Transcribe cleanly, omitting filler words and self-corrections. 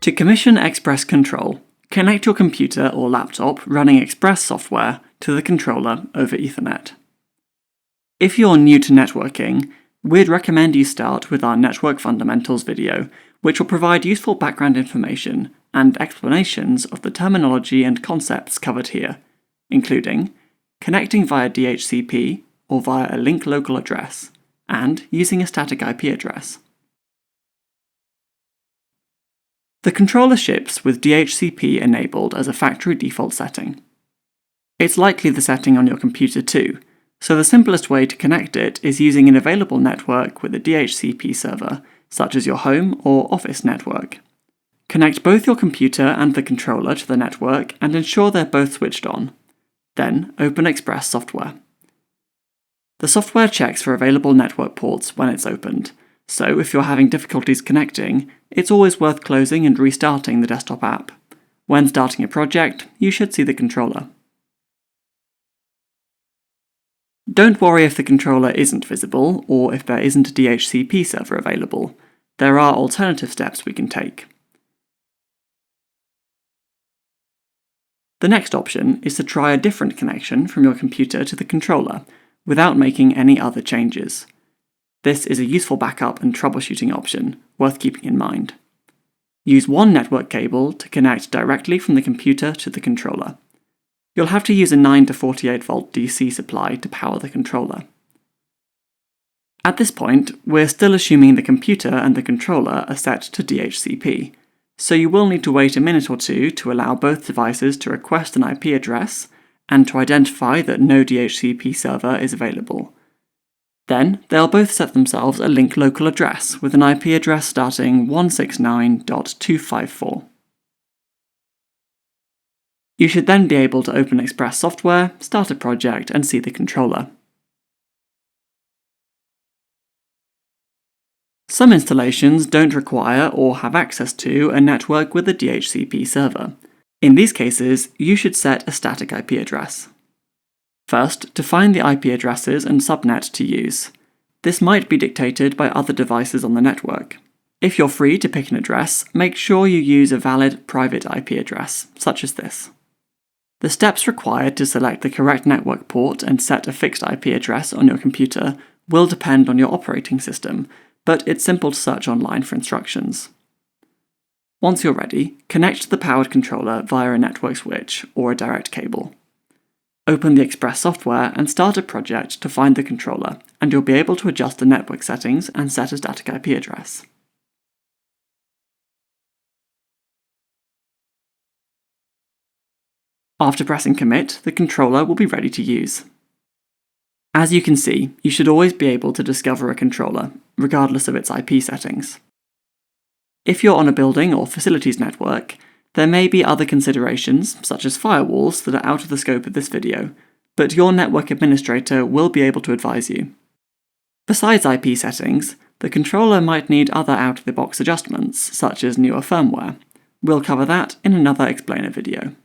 To commission Express Control, connect your computer or laptop running Express software to the controller over Ethernet. If you're new to networking, we'd recommend you start with our Network Fundamentals video, which will provide useful background information and explanations of the terminology and concepts covered here, including connecting via DHCP or via a link local address, and using a static IP address. The controller ships with DHCP enabled as a factory default setting. It's likely the setting on your computer too, so the simplest way to connect it is using an available network with a DHCP server, such as your home or office network. Connect both your computer and the controller to the network and ensure they're both switched on. Then open Express software. The software checks for available network ports when it's opened, so if you're having difficulties connecting, it's always worth closing and restarting the desktop app. When starting a project, you should see the controller. Don't worry if the controller isn't visible or if there isn't a DHCP server available. There are alternative steps we can take. The next option is to try a different connection from your computer to the controller, without making any other changes. This is a useful backup and troubleshooting option, worth keeping in mind. Use one network cable to connect directly from the computer to the controller. You'll have to use a 9 to 48 volt DC supply to power the controller. At this point, we're still assuming the computer and the controller are set to DHCP, so you will need to wait a minute or two to allow both devices to request an IP address and to identify that no DHCP server is available. Then, they'll both set themselves a link local address with an IP address starting 169.254. You should then be able to open Express software, start a project, and see the controller. Some installations don't require or have access to a network with a DHCP server. In these cases, you should set a static IP address. First, define the IP addresses and subnet to use. This might be dictated by other devices on the network. If you're free to pick an address, make sure you use a valid private IP address, such as this. The steps required to select the correct network port and set a fixed IP address on your computer will depend on your operating system, but it's simple to search online for instructions. Once you're ready, connect the powered controller via a network switch or a direct cable. Open the Express software and start a project to find the controller, and you'll be able to adjust the network settings and set a static IP address. After pressing commit, the controller will be ready to use. As you can see, you should always be able to discover a controller, regardless of its IP settings. If you're on a building or facilities network, there may be other considerations, such as firewalls, that are out of the scope of this video, but your network administrator will be able to advise you. Besides IP settings, the controller might need other out-of-the-box adjustments, such as newer firmware. We'll cover that in another explainer video.